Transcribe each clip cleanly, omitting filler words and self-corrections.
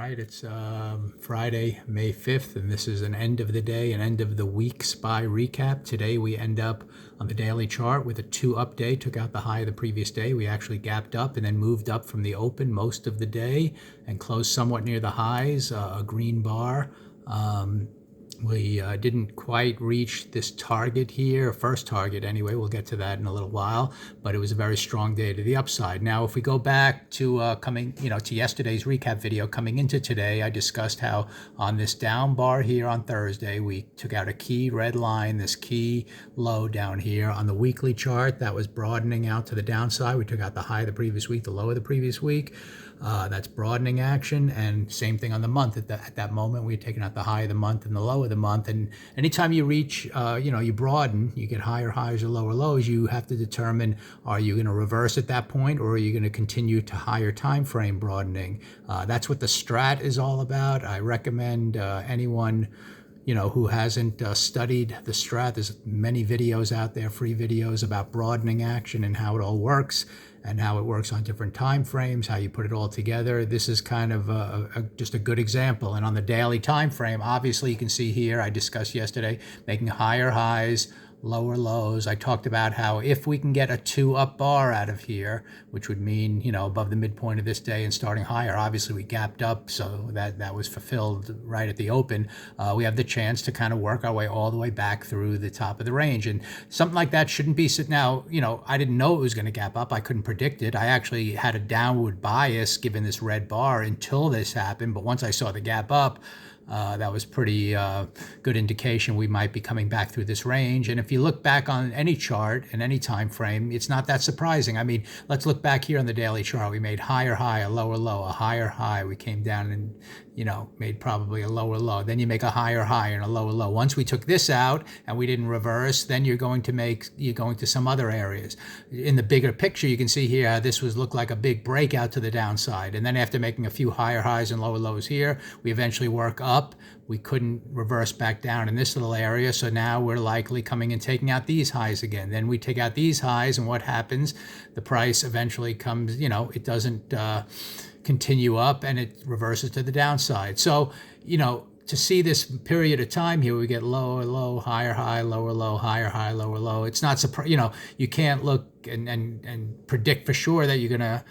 right, it's Friday, May 5th, and this is an end of the day, an end of the week SPY recap. Today we end up on the daily chart with a 2-up day, took out the high of the previous day. We actually gapped up and then moved up from the open most of the day and closed somewhat near the highs, a green bar. We didn't quite reach this target here, first target anyway. We'll get to that in a little while, but it was a very strong day to the upside. Now, if we go back to to yesterday's recap video, coming into today, I discussed how on this down bar here on Thursday, we took out a key red line, this key low down here on the weekly chart that was broadening out to the downside. We took out the high of the previous week, the low of the previous week. That's broadening action, and same thing on the month. At that moment, we had taken out the high of the month and the low of the month. And anytime you reach, you broaden, you get higher highs or lower lows. You have to determine: are you going to reverse at that point, or are you going to continue to higher time frame broadening? That's what the strat is all about. I recommend anyone who hasn't studied the strat. There's many videos out there, free videos about broadening action and how it all works and how it works on different time frames, how you put it all together. This is kind of just a good example. And on the daily time frame, obviously you can see here, I discussed yesterday, making higher highs, lower lows. I talked about how if we can get a 2-up bar out of here, which would mean, above the midpoint of this day and starting higher, obviously we gapped up, so that was fulfilled right at the open. We have the chance to kind of work our way all the way back through the top of the range. And something like that shouldn't be now, I didn't know it was going to gap up. I couldn't predict it. I actually had a downward bias given this red bar until this happened. But once I saw the gap up, that was pretty good indication we might be coming back through this range. And if you look back on any chart in any time frame, it's not that surprising. I mean, let's look back here on the daily chart. We made higher high, a lower low, a higher high. We came down and made probably a lower low. Then you make a higher high and a lower low. Once we took this out and we didn't reverse, then you're going to some other areas. In the bigger picture, you can see here how this looked like a big breakout to the downside. And then after making a few higher highs and lower lows here, we eventually work up. We couldn't reverse back down in this little area, so now we're likely coming and taking out these highs again. Then we take out these highs, and what happens? The price eventually comes, it doesn't continue up, and it reverses to the downside. So, to see this period of time here, we get lower low, higher high, lower low, higher high, lower low. It's not you can't look and predict for sure that you're going to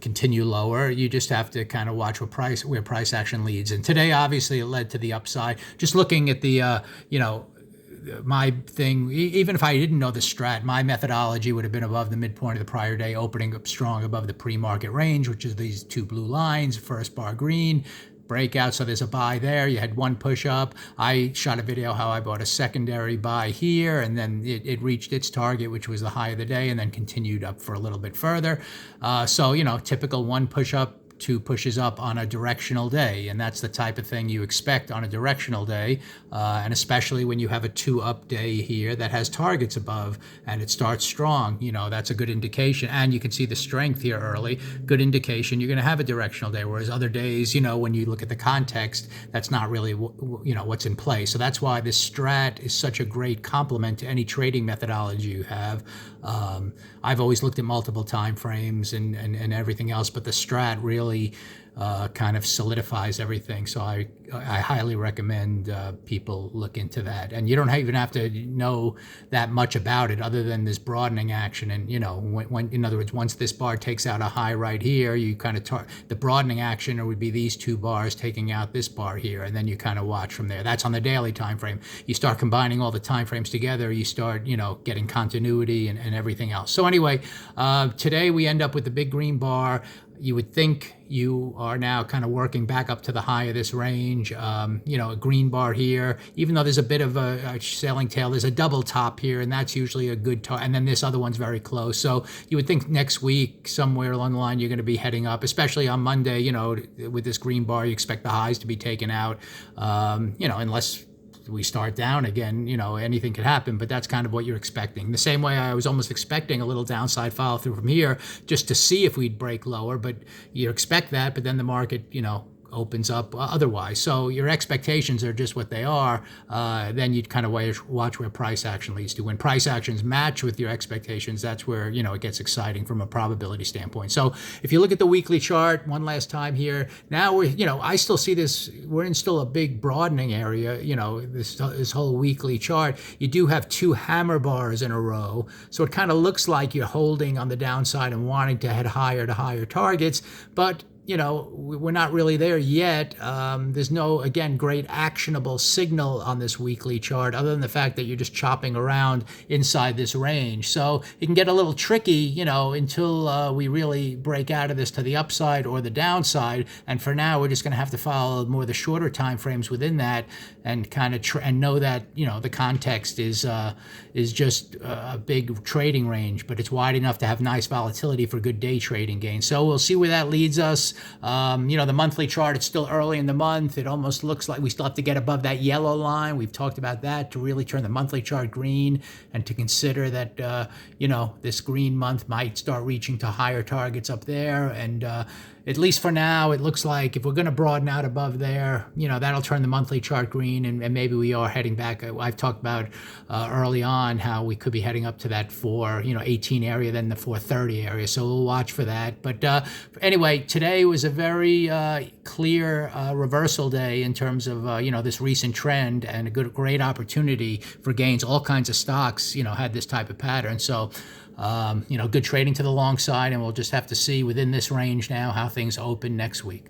continue lower. You just have to kind of watch where price action leads. And today, obviously, it led to the upside. Just looking at the, my thing, even if I didn't know the strat, my methodology would have been above the midpoint of the prior day, opening up strong above the pre-market range, which is these two blue lines, first bar green, breakout, so there's a buy there. You had one push up. I shot a video how I bought a secondary buy here, and then it reached its target, which was the high of the day, and then continued up for a little bit further. So, typical one push up, 2 pushes up on a directional day, and that's the type of thing you expect on a directional day, and especially when you have a 2-up day here that has targets above and it starts strong. That's a good indication, and you can see the strength here early. Good indication you're going to have a directional day, whereas other days, when you look at the context, that's not really what's in play. So that's why this strat is such a great complement to any trading methodology you have. I've always looked at multiple time frames and everything else, but the strat really kind of solidifies everything. So I highly recommend people look into that. And you don't even have to know that much about it other than this broadening action. And, when in other words, once this bar takes out a high right here, you kind of the broadening action would be these 2 bars taking out this bar here. And then you kind of watch from there. That's on the daily time frame. You start combining all the time frames together, you start, getting continuity and everything else. So anyway, today we end up with the big green bar. You would think you are now kind of working back up to the high of this range. A green bar here, even though there's a bit of a selling tail, there's a double top here, and that's usually a good and then this other one's very close. So you would think next week, somewhere along the line, you're going to be heading up, especially on Monday, with this green bar, you expect the highs to be taken out, unless we start down again, anything could happen, but that's kind of what you're expecting. The same way I was almost expecting a little downside follow through from here just to see if we'd break lower, but you expect that, but then the market, opens up otherwise. So your expectations are just what they are. Then you'd kind of watch where price action leads to. When price actions match with your expectations, that's where, it gets exciting from a probability standpoint. So if you look at the weekly chart one last time here, now I still see this, we're in still a big broadening area, this whole weekly chart. You do have two hammer bars in a row. So it kind of looks like you're holding on the downside and wanting to head higher to higher targets, but we're not really there yet. There's no, again, great actionable signal on this weekly chart other than the fact that you're just chopping around inside this range. So it can get a little tricky, until we really break out of this to the upside or the downside. And for now, we're just going to have to follow more the shorter time frames within that and kind of and know that, the context is just a big trading range, but it's wide enough to have nice volatility for good day trading gains. So we'll see where that leads us. The monthly chart, it's still early in the month. It almost looks like we still have to get above that yellow line. We've talked about that to really turn the monthly chart green and to consider that, this green month might start reaching to higher targets up there. And at least for now, it looks like if we're going to broaden out above there, that'll turn the monthly chart green, and maybe we are heading back. I've talked about early on how we could be heading up to that 418 area, then the 430 area. So we'll watch for that. But anyway, today was a very clear reversal day in terms of this recent trend, and a great opportunity for gains. All kinds of stocks had this type of pattern. So good trading to the long side, and we'll just have to see within this range now how things open next week.